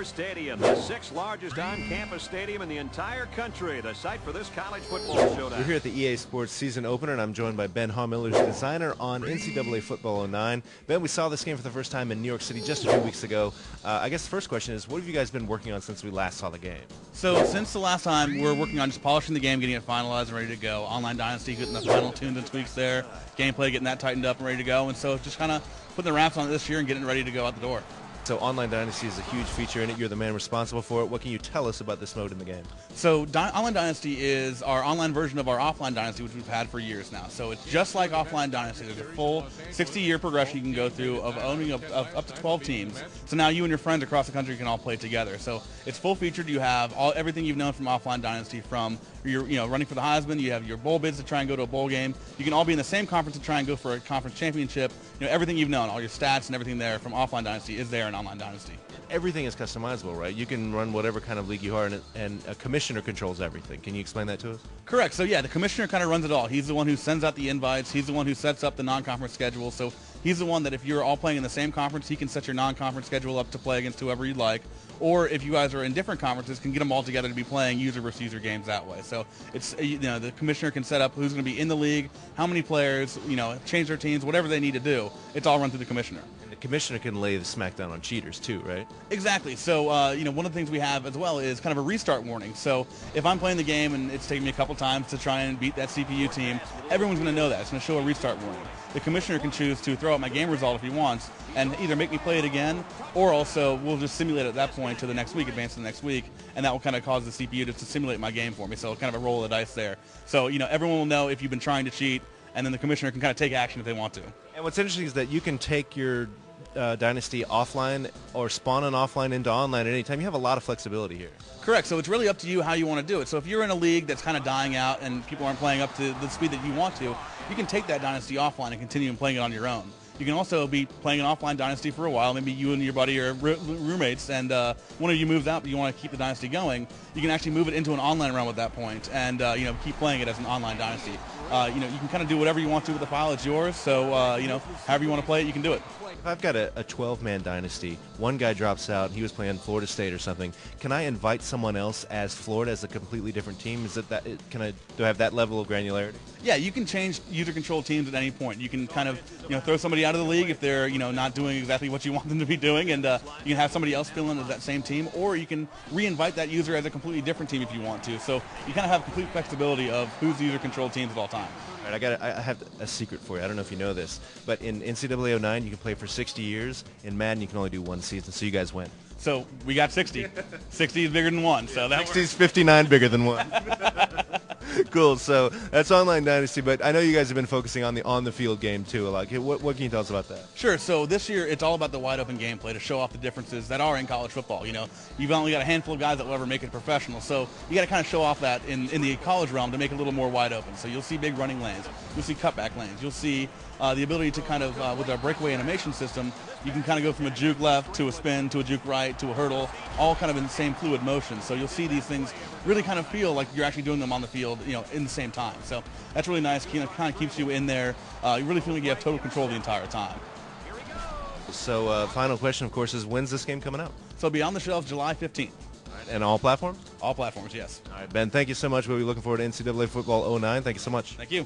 Center Stadium, the sixth largest on-campus stadium in the entire country, the site for this college football showdown. We're here at the EA Sports season opener, and I'm joined by Ben Haumiller's designer on NCAA Football 09. Ben, we saw this game for the first time in New York City just a few weeks ago. I guess the first question is, what have you guys been working on since we last saw the game? So since the last time, we're working on just polishing the game, getting it finalized and ready to go. Online Dynasty, getting the final tunes and tweaks there. Gameplay, getting that tightened up and ready to go. And so just kind of putting the wraps on it this year and getting it ready to go out the door. So Online Dynasty is a huge feature in it. You're the man responsible for it. What can you tell us about this mode in the game? So Online Dynasty is our online version of our Offline Dynasty, which we've had for years now. So it's just like Offline Dynasty. There's a full 60-year progression you can go through of owning of up to 12 teams. So now you and your friends across the country can all play together. So it's full featured. You have everything you've known from Offline Dynasty, from your running for the Heisman. You have your bowl bids to try and go to a bowl game. You can all be in the same conference to try and go for a conference championship. Everything you've known, all your stats and everything there from Offline Dynasty is there in Online Dynasty. Everything is customizable, right? You can run whatever kind of league you are, and a commissioner controls everything. Can you explain that to us? Correct. So yeah, the commissioner kind of runs it all. He's the one who sends out the invites. He's the one who sets up the non-conference schedule. So he's the one that if you're all playing in the same conference, he can set your non-conference schedule up to play against whoever you'd like. Or if you guys are in different conferences, can get them all together to be playing user versus user games that way. So it's the commissioner can set up who's going to be in the league, how many players, change their teams, whatever they need to do. It's all run through the commissioner. And the commissioner can lay the smackdown on cheaters too, right? Exactly. So one of the things we have as well is kind of a restart warning. So if I'm playing the game and it's taking me a couple times to try and beat that CPU team, everyone's going to know that. It's going to show a restart warning. The commissioner can choose to throw out my game result if he wants and either make me play it again, or also we'll just simulate it at that point to the next week, advance to the next week, and that will kind of cause the CPU to simulate my game for me. So kind of a roll of the dice there. So everyone will know if you've been trying to cheat, and then the commissioner can kind of take action if they want to. And what's interesting is that you can take your Dynasty offline or spawn an offline into online at any time. You have a lot of flexibility here. Correct. So it's really up to you how you want to do it. So if you're in a league that's kind of dying out and people aren't playing up to the speed that you want to, you can take that Dynasty offline and continue playing it on your own. You can also be playing an offline Dynasty for a while. Maybe you and your buddy are roommates, and one of you moves out, but you want to keep the Dynasty going. You can actually move it into an online realm at that point, and keep playing it as an online Dynasty. You can kind of do whatever you want to with the file. It's yours. So however you want to play it, you can do it. If I've got a 12-man Dynasty, one guy drops out, he was playing Florida State or something, can I invite someone else as Florida as a completely different team? Do I have that level of granularity? Yeah, you can change user-controlled teams at any point. You can kind of throw somebody out of the league if they're not doing exactly what you want them to be doing, and you can have somebody else fill in as that same team, or you can re-invite that user as a completely different team if you want to. So you kind of have complete flexibility of who's the user-controlled teams at all times. All right, I have a secret for you. I don't know if you know this, but in NCAA 09 you can play for 60 years. In Madden you can only do one season, so you guys win. So we got 60. 60 is bigger than one. So that 60 is 59 bigger than one. Cool. So that's Online Dynasty, but I know you guys have been focusing on the on-the-field game too a lot. What can you tell us about that? Sure. So this year it's all about the wide-open gameplay to show off the differences that are in college football. You've only got a handful of guys that will ever make it professional, so you got to kind of show off that in the college realm to make it a little more wide open. So you'll see big running lanes, you'll see cutback lanes, you'll see the ability to kind of with our breakaway animation system, you can kind of go from a juke left to a spin to a juke right to a hurdle, all kind of in the same fluid motion. So you'll see these things really kind of feel like you're actually doing them on the field, in the same time. So that's really nice. Kind of keeps you in there. You really feel like you have total control the entire time. So final question, of course, is when's this game coming out? So it'll be on the shelves July 15th. All right, and all platforms? All platforms, yes. All right, Ben, thank you so much. We'll be looking forward to NCAA Football 09. Thank you so much. Thank you.